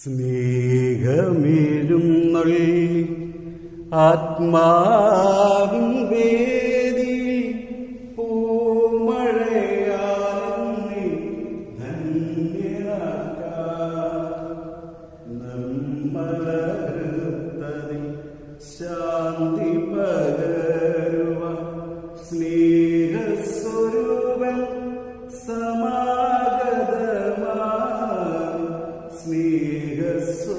സ്നേഹമേഴുന്നള്ളി ആത്മാവിൻ വേദി പൂമഴയാലെന്നെ നമ്മലഹൃത്തതിൽ ശാന്തി പകരുവാൻ സ്നേഹസ്വരൂപൻ സമാഗതമായി സ്നേഹസ്വരൂപൻ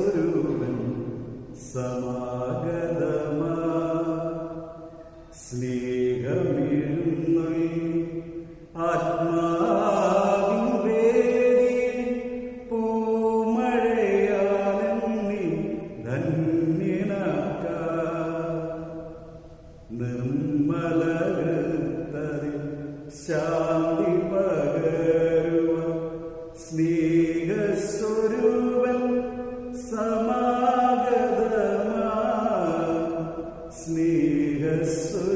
സമാഗതമായി സ്നേഹമെഴുന്നള്ളി ആത്മാവിൻ വേദിയിൽ പൂമഴയാലെന്നെ ധന്യനാക്കാൻ നിർമ്മലഹൃത്തതിൽ ശാന്തി പകരുവാൻ സ്നേഹസ്വരൂപൻ സമാഗതമായി സ്നേഹസ്വരൂപൻ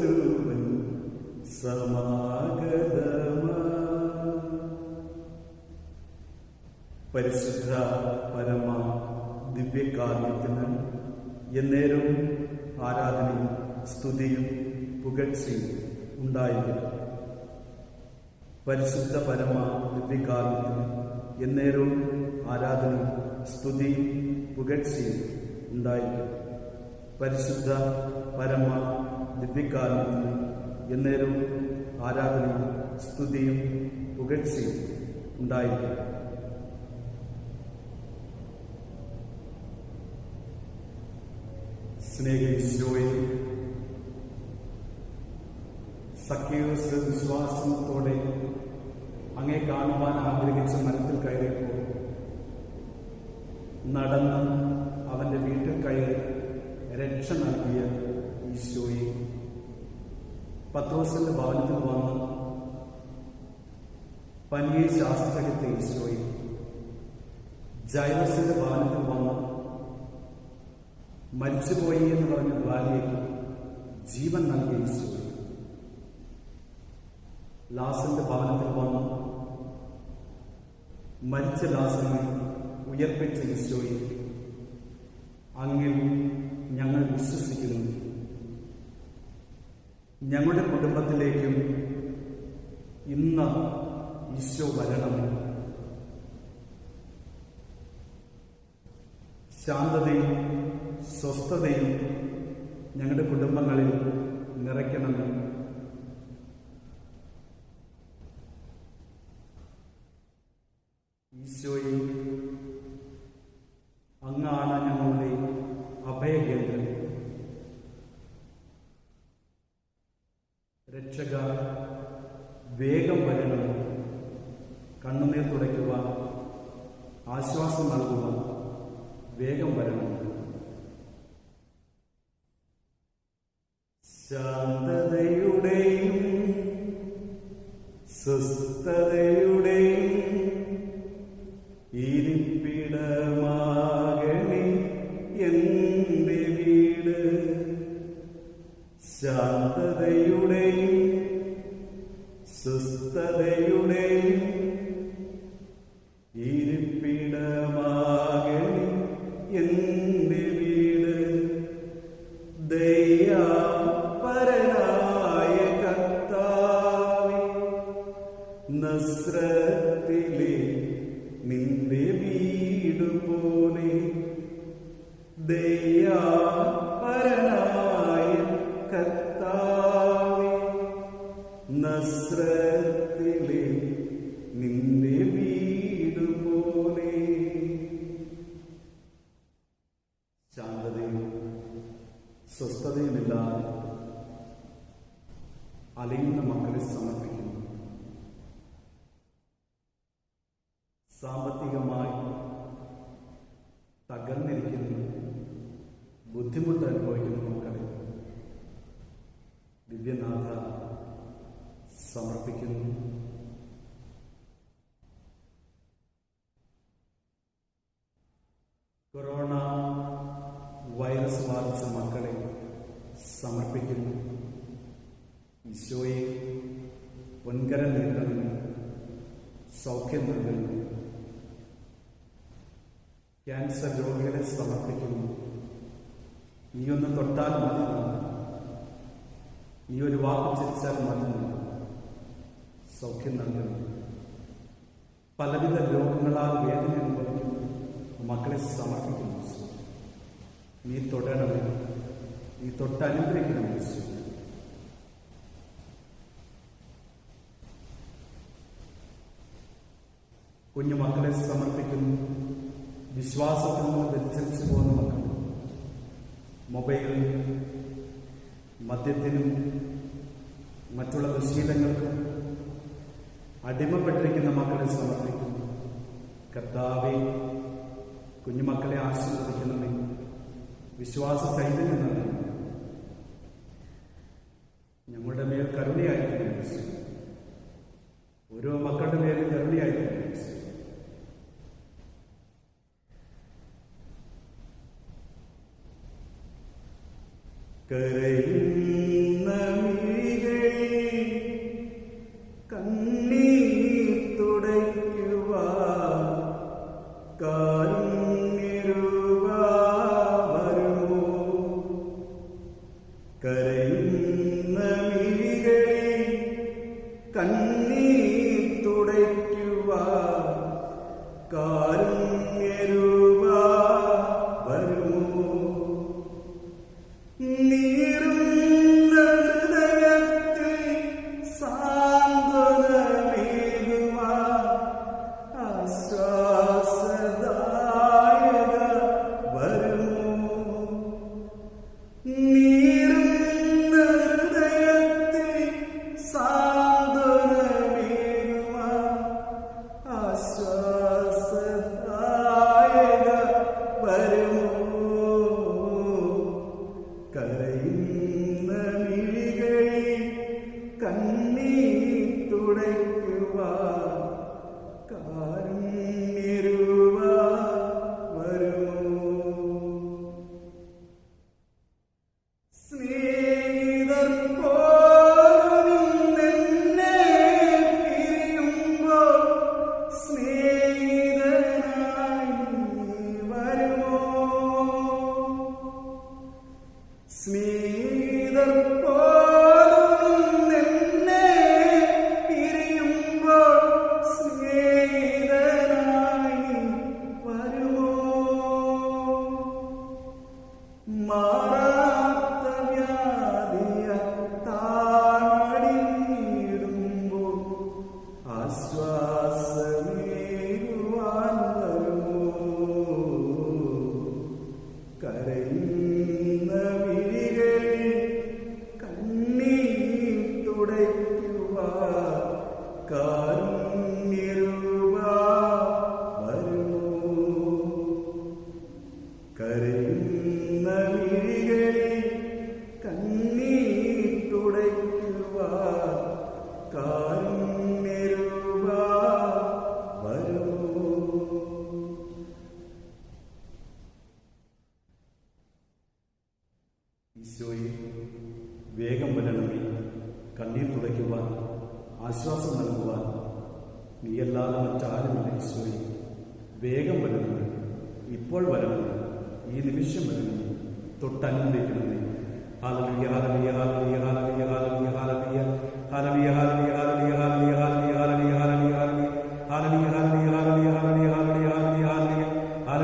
സമാഗതമായി. പരിശുദ്ധ പരമ ദിവ്യകാരുണ്യത്തിന് എന്നേരം ആരാധനയും സ്തുതിയും പുകഴ്ചയും ഉണ്ടായിരിക്കും. പരിശുദ്ധ പരമ ദിവ്യകാരുണ്യത്തിന് എന്നേരവും ആരാധനയും സ്തുതിയും പുകഴ്ചയും ഉണ്ടായിരിക്കും. പരിശുദ്ധ പരമ ദിവ്യകാരുണ്യത്തിന് എന്നേരവും ആരാധനയും സ്തുതിയും പുകഴ്ചയും ഉണ്ടായിരിക്കും. സ്നേഹിതോയെ, സഖ്യേയൂസ് വിശ്വാസത്തോടെ അങ്ങേ കാണുവാൻ ആഗ്രഹിച്ച് മരത്തിൽ കയറിയപ്പോൾ നടന്ന് അവന്റെ വീട്ടിൽ കയറി രക്ഷ നൽകിയ ഈശോയെ, പത്രോസിന്റെ ഭവനത്തിൽ വന്ന് പനിയെ ശാസിച്ചെടുത്ത ഈശോയെ, ജൈറസിന്റെ ഭവനത്തിൽ വന്ന് മരിച്ചുപോയി എന്ന് പറഞ്ഞ ബാലിയയ്ക്ക് ജീവൻ നൽകിയ ഈശോയെ, ലാസറിന്റെ ഭവനത്തിൽ വന്ന് മരിച്ച ലാസറിനെ ഉയർപ്പിച്ച ഈശോയെ, അങ്ങിൽ ഞങ്ങൾ വിശ്വസിക്കുന്നു. ഞങ്ങളുടെ കുടുംബത്തിലേക്കും ഇന്ന് ഈശോ വരണം. ശാന്തതയും സ്വസ്ഥതയും ഞങ്ങളുടെ കുടുംബങ്ങളിൽ നിറയ്ക്കണമേ. ഈശോയെ, അങ്ങാണ് ഞങ്ങളുടെ അഭയകേന്ദ്രം. രക്ഷക, വേഗം വരണം. കണ്ണുനീർ തുടയ്ക്കുവാൻ, ആശ്വാസം നൽകുവാൻ വേഗം വരണം. ശാന്തതയുടെയും സ്വസ്ഥതയുടെയും ഇരിപ്പിടമാകണേ എന്റെ വീട്. ശാന്തതയുടെയും സ്വസ്ഥതയുടെയും ഇരിപ്പിടമാകണേ എന്റെ വീട്. ദയാപരനായ കർത്താവേ, നസ്രത്തിലെ നിന്റെ വീട് പോലെ ദയാപരനായ കർത്താവേ, നസ്രത്തിലെ നിന്റെ വീട് പോലെ. ശാന്തതയും സ്വസ്ഥതയുമില്ലാതെ അലയുന്ന മക്കളെ സമർപ്പിക്കുന്നു. സാമ്പത്തികമായി തകർന്നിരിക്കുന്ന, ബുദ്ധിമുട്ട് അനുഭവിക്കുന്ന മക്കളെ ദിവ്യനാഥ സമർപ്പിക്കുന്നു. കൊറോണ വൈറസ് ബാധിച്ച മക്കളെ സമർപ്പിക്കുന്നു. ഈശോയെ, പൊൻകരം നീട്ടണമേ, സൗഖ്യം നൽകണമേ. ക്യാൻസർ രോഗികളെ സമർപ്പിക്കുന്നു. നീ ഒന്ന് തൊട്ടാൽ മതി, നീ ഒരു വാക്ക് ചിരിച്ചാൽ മതി, സൗഖ്യം നൽകുന്നു. പലവിധ രോഗങ്ങളാൽ വേദന അനുഭവിക്കുന്നു മക്കളെ സമർപ്പിക്കുന്നു. നീ തൊടണമേ, നീ തൊട്ടനുഗ്രഹിക്കണം. കുഞ്ഞുമക്കളെ സമർപ്പിക്കുന്നു. വിശ്വാസത്തിൽ നിന്ന് വ്യതിചലിച്ചു പോകുന്ന മക്കൾ, മൊബൈലിൽ മദ്യത്തിനും മറ്റുള്ള ദുശീലങ്ങൾക്കും അടിമപ്പെട്ടിരിക്കുന്ന മക്കളെ സമർപ്പിക്കുന്നു. കർത്താവേ, കുഞ്ഞുമക്കളെ ആശീർവദിക്കണമേ, വിശ്വാസ ചൈതന്യം നൽകണം. ഞങ്ങളുടെ മേൽ കരുണയായിരിക്കണം. ഓരോ മക്കളുടെ മേലും കരുണയായിരിക്കണം. കരയുന്ന മിഴികളിൽ കണ്ണീർ തുടയ്ക്കുവാൻ വരുമോ? കരയുന്ന മിഴികളിൽ കണ്ണീർ തുടയ്ക്കുവാൻ വരുമോ? നീറുന്ന ഹൃദയത്തിൽ സാന്ത്വനമേകുവാൻ ആശ്വാസദായക വരുമോ? നീറുന്ന ഹൃദയത്തിൽ സാന്ത്വനമേകുവാൻ ആശ്വാസദായക വരുമോ? കരയുന്ന മിഴികളിൽ കണ്ണീർ തുടയ്ക്കുവാൻ വരുമോ? സ്നേഹിതർ പോലും നിന്നെ പിരിയുമ്പോൾ സ്നേഹിതനായി വരുമോ? സ്നേഹിതർ പോലും നിന്നെ പിരിയുമ്പോൾ സ്നേഹിതനായി വരുമോ? മാറാത്ത വ്യാധിയ താഴടിഞ്ഞിടുമ്പോൾ ആശ്വാസമേകുവാൻ വരുമോ? കരയുന്ന മിഴികളിൽ കണ്ണീർ തുടയ്ക്കുവാൻ വരുമോ? കരയുന്ന മിഴികളിൽ കണ്ണീർ തുടയ്ക്കുവാൻ വരുമോ? ഈശോയെ, വേഗം വരണമേ, കണ്ണീർ തുടയ്ക്കുവാൻ, ആശ്വാസം നൽകുവാൻ. നീയല്ലാതെ മറ്റാരുമില്ല. ഈശോയെ, വേഗം വരണമേ, ഇപ്പോൾ വരണമേ, ഈ നിമിഷം വരണമേ, തൊട്ടനുഗ്രഹിക്കണമേ. ഹല്ലേലൂയ, ഹല്ലേലൂയ, ഹല്ലേലൂയ, ഹല്ലേലൂയ, ഹല്ലേലൂയ, ഹല്ലേലൂയ, ഹല്ലേലൂയ, ഹല്ലേലൂയ, ഹല്ലേലൂയ, ഹല്ലേലൂയ, ഹല്ലേലൂയ, ഹല്ലേലൂയ, ഹല്ലേലൂയ, ഹല്ലേലൂയ, ഹല്ലേലൂയ, ഹല്ലേലൂയ,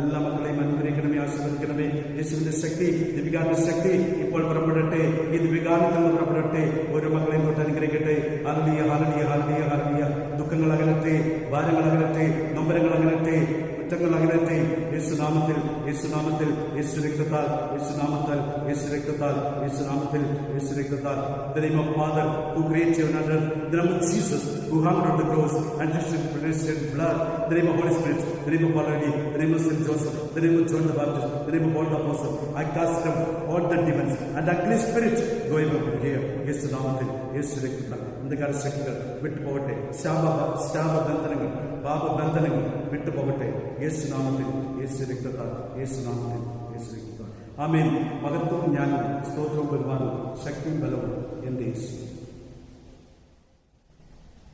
എല്ലാ മക്കളെയും അനുഗ്രഹിക്കണമേ, ആശീർവദിക്കണമേ. യേശുവിന്റെ ശക്തി, ദിവികാന്റെ ശക്തി ഇപ്പോൾ പുറപ്പെടട്ടെ. ഈ ദിവികാനത്തിൽ നിന്ന് പുറപ്പെടട്ടെ. ഓരോ മക്കളെയും തൊട്ട് അനുഗ്രഹിക്കട്ടെ. ഹല്ലേലൂയ, ഹല്ലേലൂയ, ഹല്ലേലൂയ, ഹല്ലേലൂയ. ദുഃഖങ്ങൾ അകലട്ടെ, ഭാരങ്ങൾ അകലട്ടെ, നൊമ്പരങ്ങൾ അകലട്ടെ, കുറ്റങ്ങൾ അകലട്ടെ. യേശുനാമത്തിൽ, യേശുനാമത്തിൽ, യേശു രക്തത്താൽ, യേശുനാമത്താൽ, യേശു രക്തത്താൽ, യേശുനാമത്തിൽ, യേശു രക്തത്താൽ. The name of Father who created you under the name of Jesus who hung on the cross and shed blood. The name of Holy Spirit, the name of Our Lady, the name of Saint Joseph, the name of John the Baptist, the name of all the apostles. I cast out all the demons and ugly spirit going over here. യേശുനാമത്തിൽ, യേശു രക്തത്താൽ അന്ധകാര ശക്തികൾ വിട്ടുപോകട്ടെ. ശാപബന്ധനങ്ങൾ, പാപബന്ധനങ്ങൾ വിട്ടുപോകട്ടെ. യേശുനാമത്തിൽ, യേശു രക്തത്താൽ, യേശുനാമത്തിൽ, യേശു രക്തത്താൽ. ആമേൻ. മഹത്വവും ജ്ഞാനവും സ്തോത്രവും ബഹുമാനവും ശക്തിയും ബലവും എന്റെ യേശു.